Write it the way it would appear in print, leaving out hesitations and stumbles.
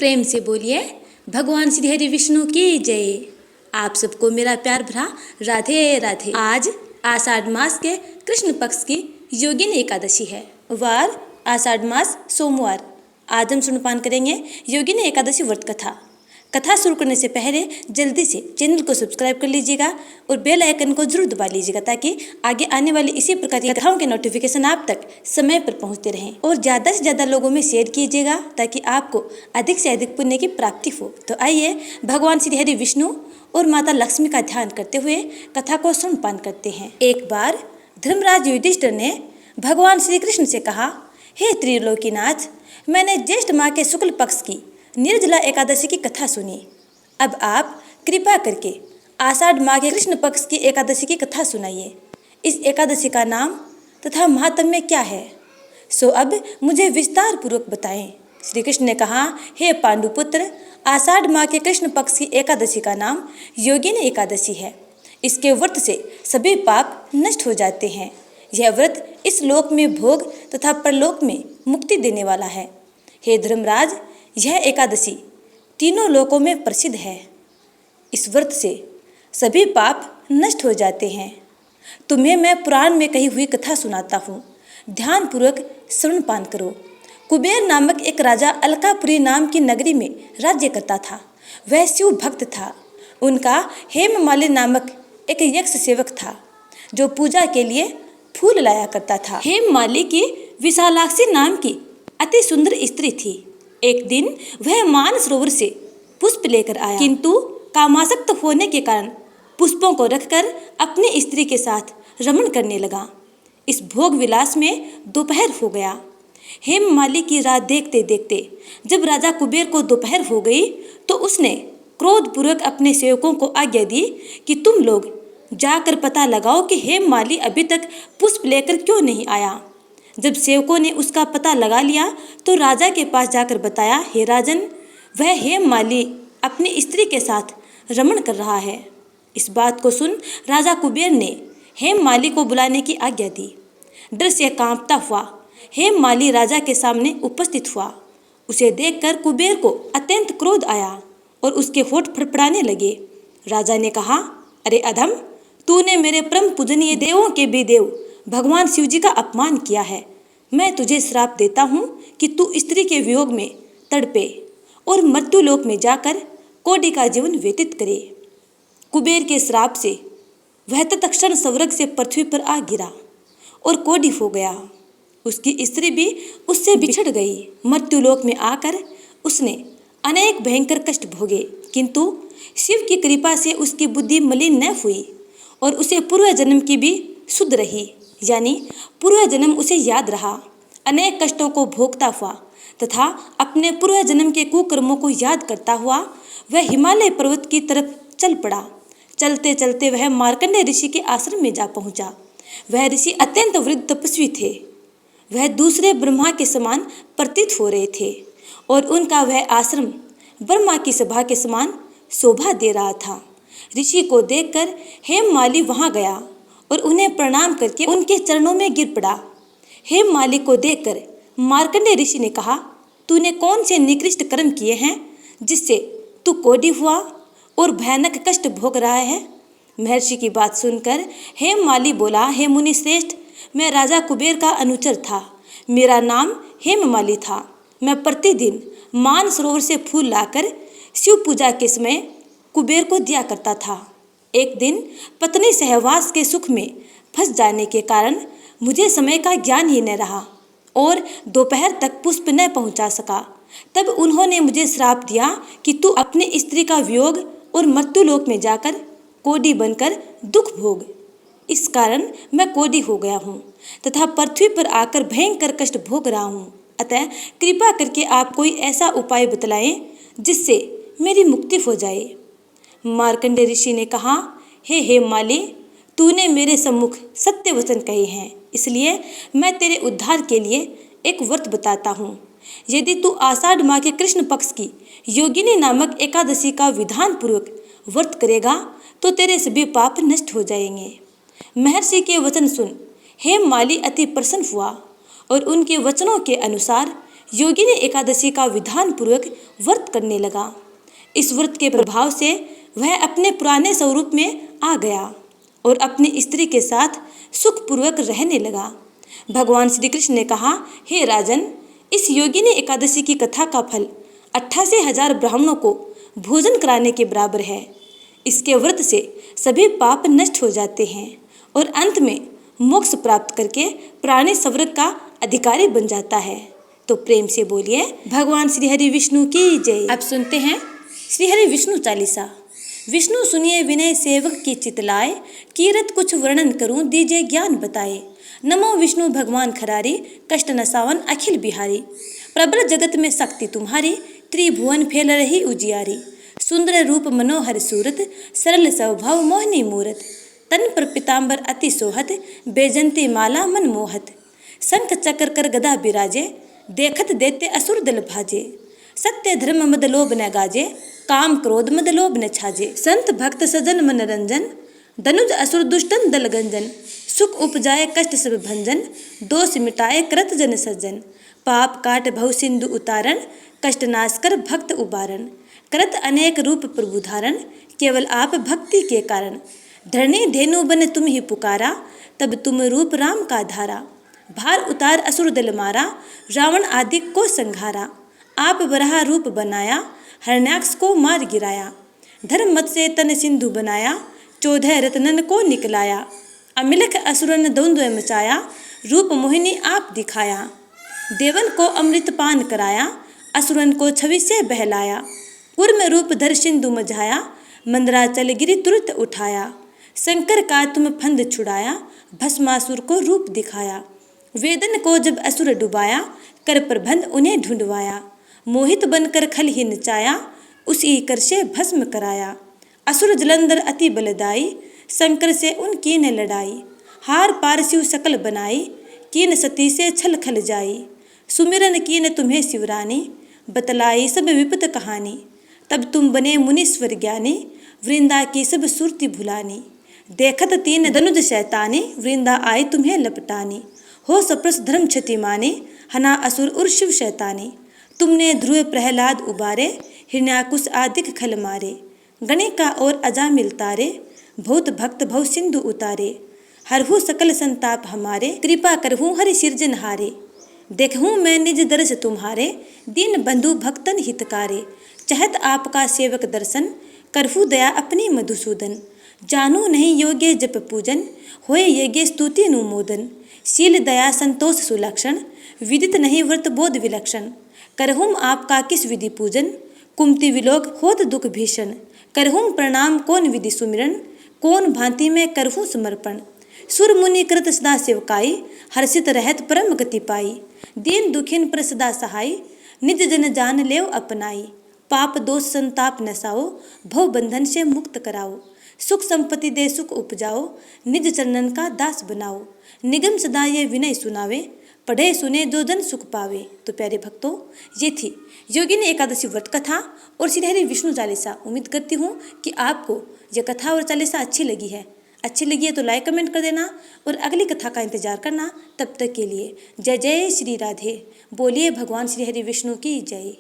प्रेम से बोलिए भगवान श्री हरि विष्णु की जय। आप सबको मेरा प्यार भरा राधे राधे। आज आषाढ़ मास के कृष्ण पक्ष की योगिनी एकादशी है। वार आषाढ़ मास सोमवार। आज हम सुनपान करेंगे योगिनी एकादशी व्रत कथा। कथा शुरू करने से पहले जल्दी से चैनल को सब्सक्राइब कर लीजिएगा और बेल आइकन को जरूर दबा लीजिएगा ताकि आगे आने वाली इसी प्रकार की कथाओं के नोटिफिकेशन आप तक समय पर पहुंचते रहें। और ज़्यादा से ज़्यादा लोगों में शेयर कीजिएगा ताकि आपको अधिक से अधिक पुण्य की प्राप्ति हो। तो आइए भगवान श्री हरि विष्णु और माता लक्ष्मी का ध्यान करते हुए कथा को सुनपान करते हैं। एक बार धर्मराज युधिष्ठिर ने भगवान श्री कृष्ण से कहा, हे त्रिलोकीनाथ, मैंने ज्येष्ठ माह के शुक्ल पक्ष की निर्जला एकादशी की कथा सुनी। अब आप कृपा करके आषाढ़ माह के कृष्ण पक्ष की एकादशी की कथा सुनाइए। इस एकादशी का नाम तथा महात्म्य क्या है, सो अब मुझे विस्तार पूर्वक बताएं। श्री कृष्ण ने कहा, हे पांडुपुत्र, आषाढ़ माह के कृष्ण पक्ष की एकादशी का नाम योगिनी एकादशी है। इसके व्रत से सभी पाप नष्ट हो जाते हैं। यह व्रत इस लोक में भोग तथा परलोक में मुक्ति देने वाला है। हे धर्मराज, यह एकादशी तीनों लोकों में प्रसिद्ध है। इस व्रत से सभी पाप नष्ट हो जाते हैं। तुम्हें मैं पुराण में कही हुई कथा सुनाता हूँ, ध्यानपूर्वक श्रवणपान करो। कुबेर नामक एक राजा अलकापुरी नाम की नगरी में राज्य करता था। वह शिव भक्त था। उनका हेममाली नामक एक यक्ष सेवक था जो पूजा के लिए फूल लाया करता था। हेममाली की विशालाक्षी नाम की अति सुंदर स्त्री थी। एक दिन वह मानसरोवर से पुष्प लेकर आया, किंतु कामासक्त होने के कारण पुष्पों को रखकर अपनी स्त्री के साथ रमण करने लगा। इस भोग विलास में दोपहर हो गया। हेममाली की राह देखते देखते जब राजा कुबेर को दोपहर हो गई तो उसने क्रोधपूर्वक अपने सेवकों को आज्ञा दी कि तुम लोग जाकर पता लगाओ कि हेममाली अभी तक पुष्प लेकर क्यों नहीं आया। जब सेवकों ने उसका पता लगा लिया तो राजा के पास जाकर बताया, हे राजन, वह हेममाली अपनी स्त्री के साथ रमण कर रहा है। इस बात को सुन राजा कुबेर ने हेममाली को बुलाने की आज्ञा दी। डर से कांपता हुआ हेममाली राजा के सामने उपस्थित हुआ। उसे देखकर कुबेर को अत्यंत क्रोध आया और उसके होठ फड़फड़ाने लगे। राजा ने कहा, अरे अधम, तूने मेरे परम पूजनीय देवों के भी देव भगवान शिव जी का अपमान किया है। मैं तुझे श्राप देता हूँ कि तू स्त्री के वियोग में तड़पे और मृत्युलोक में जाकर कोढ़ी का जीवन व्यतीत करे। कुबेर के श्राप से वह तत्क्षण स्वर्ग से पृथ्वी पर आ गिरा और कोढ़ी हो गया। उसकी स्त्री भी उससे बिछड़ गई। मृत्युलोक में आकर उसने अनेक भयंकर कष्ट भोगे, किंतु शिव की कृपा से उसकी बुद्धि मलिन न हुई और उसे पूर्व जन्म की भी शुद्ध रही, यानी पूर्व जन्म उसे याद रहा। अनेक कष्टों को भोगता हुआ तथा अपने पूर्व जन्म के कुकर्मों को याद करता हुआ वह हिमालय पर्वत की तरफ चल पड़ा। चलते चलते वह मार्कंडेय ऋषि के आश्रम में जा पहुंचा। वह ऋषि अत्यंत वृद्ध तपस्वी थे। वह दूसरे ब्रह्मा के समान प्रतीत हो रहे थे और उनका वह आश्रम ब्रह्मा की सभा के समान शोभा दे रहा था। ऋषि को देखकर हेममाली वहां गया और उन्हें प्रणाम करके उनके चरणों में गिर पड़ा। हेममाली को देखकर मार्कंडेय ऋषि ने कहा, तूने कौन से निकृष्ट कर्म किए हैं जिससे तू कोढ़ी हुआ और भयानक कष्ट भोग रहा है। महर्षि की बात सुनकर हेममाली बोला, हे मुनि श्रेष्ठ, मैं राजा कुबेर का अनुचर था। मेरा नाम हेममाली था। मैं प्रतिदिन मानसरोवर से फूल लाकर शिव पूजा के समय कुबेर को दिया करता था। एक दिन पत्नी सहवास के सुख में फंस जाने के कारण मुझे समय का ज्ञान ही न रहा और दोपहर तक पुष्प न पहुंचा सका। तब उन्होंने मुझे श्राप दिया कि तू अपनी स्त्री का वियोग और मृत्युलोक में जाकर कोढ़ी बनकर दुख भोग। इस कारण मैं कोढ़ी हो गया हूँ तथा पृथ्वी पर आकर भयंकर कष्ट भोग रहा हूँ। अतः कृपा करके आप कोई ऐसा उपाय बतलाएं जिससे मेरी मुक्ति हो जाए। मार्कंडेय ऋषि ने कहा, हे हेममाली, तूने मेरे सम्मुख सत्य वचन कहे हैं, इसलिए मैं तेरे उद्धार के लिए एक व्रत बताता हूँ। यदि तू आषाढ़ माह के कृष्ण पक्ष की योगिनी नामक एकादशी का विधान पूर्वक व्रत करेगा तो तेरे सभी पाप नष्ट हो जाएंगे। महर्षि के वचन सुन हेममाली अति प्रसन्न हुआ और उनके वचनों के अनुसार योगिनी एकादशी का विधान पूर्वक व्रत करने लगा। इस व्रत के प्रभाव से वह अपने पुराने स्वरूप में आ गया और अपनी स्त्री के साथ सुखपूर्वक रहने लगा। भगवान श्री कृष्ण ने कहा, हे राजन, इस योगिनी एकादशी की कथा का फल 88,000 ब्राह्मणों को भोजन कराने के बराबर है। इसके व्रत से सभी पाप नष्ट हो जाते हैं और अंत में मोक्ष प्राप्त करके प्राणी स्वर्ग का अधिकारी बन जाता है। तो प्रेम से बोलिए भगवान श्री हरि विष्णु की जय। अब सुनते हैं श्री हरि विष्णु चालीसा। विष्णु सुनिए विनय सेवक की चितलाए, कीरत कुछ वर्णन करूं दीजिए ज्ञान बताए। नमो विष्णु भगवान खरारी, कष्ट नसावन अखिल बिहारी। प्रबल जगत में शक्ति तुम्हारी, त्रिभुवन फैल रही उजियारी। सुंदर रूप मनोहर सूरत, सरल स्वभाव मोहिनी मूरत। तन पर पीताम्बर अति सोहत, बैजंती माला मन मोहत। शंख चक्र कर गदा बिराजे, देखत देते असुर दल भाजे। सत्य धर्म मद लोभ न गाजे, काम क्रोध मद लोभ न छाजे। संत भक्त सजन मन रंजन, धनुज असुर दुष्टन दल गंजन। सुख उपजाए कष्ट सब भंजन, दोष मिटाए करत जन सज्जन। पाप काट भव सिंधु उतारण, कष्ट नाश कर भक्त उबारण। करत अनेक रूप प्रभु धारण, केवल आप भक्ति के कारण। धरणी धेनु बन तुम ही पुकारा, तब तुम रूप राम का धारा। भार उतार असुर दल मारा, रावण आदि को संघारा। आप बराह रूप बनाया, हरण्याक्ष को मार गिराया। धर्म मत से तन सिंधु बनाया, 14 रत्नन को निकलाया। अमिलख असुरन द्वंद्व मचाया, रूप मोहिनी आप दिखाया। देवन को अमृत पान कराया, असुरन को छवि से बहलाया। कूर्म रूप धर सिंधु मझाया, मंदराचल गिरि तुरंत उठाया। शंकर का तुम फंद छुड़ाया, भस्मासुर को रूप दिखाया। वेदन को जब असुर डुबाया, कर प्रबंध उन्हें ढूंढवाया। मोहित बनकर खल ही नचाया, उसी कर से भस्म कराया। असुर जलंधर अति बलदाई, शंकर से उनकी न लड़ाई। हार पार शिव सकल बनाई, कीन सती से छल खल जाई। सुमिरन कीन तुम्हें शिवरानी, बतलाई सब विपत कहानी। तब तुम बने मुनीश्वर ज्ञानी, वृंदा की सब सुरती भुलानी। देखत तीन धनुज शैतानी, वृंदा आई तुम्हें लपटानी। हो सप्रस धर्म क्षति माने, हना असुर उर शिव शैतानी। तुमने ध्रुव प्रहलाद उबारे, हिरण्याकुश आदिक खल मारे। गणिका और अजामिल तारे, बहुत भक्त भव सिंधु उतारे। हरहु सकल संताप हमारे, कृपा करहूँ हरि सिरजनहारे। देखूँ मैं निज दर्श तुम्हारे, दीन बंधु भक्तन हितकारे। चाहत आपका सेवक दर्शन, करहु दया अपनी मधुसूदन। जानू नहीं योग्य जप पूजन, होए यज्ञ स्तुति अनुमोदन। शील दया संतोष सुलक्षण, विदित नहीं व्रत बोध विलक्षण। करहुम आपका किस विधि पूजन, कुमति विलोक होत दुख भीषण। करहुम प्रणाम कौन विधि सुमिरन, कौन भांति में करहूँ समर्पण। सुर मुनि कृत सदा सेवकाई, हर्षित रहत परम गति पाई। दीन दुखिन पर सदा सहाय, निज जन जान लेव अपनाई। पाप दोष संताप नसाओ, भव बंधन से मुक्त कराओ। सुख संपत्ति दे सुख उपजाओ, निज चरणन का दास बनाओ। निगम सदा ये विनय सुनावे, पढ़े सुने जो जन सुख पावे। तो प्यारे भक्तों, ये थी योगिनी एकादशी व्रत कथा और श्री हरि विष्णु चालीसा। उम्मीद करती हूँ कि आपको यह कथा और चालीसा अच्छी लगी है। अच्छी लगी है तो लाइक कमेंट कर देना और अगली कथा का इंतजार करना। तब तक के लिए जय जय श्री राधे। बोलिए भगवान श्री हरि विष्णु की जय।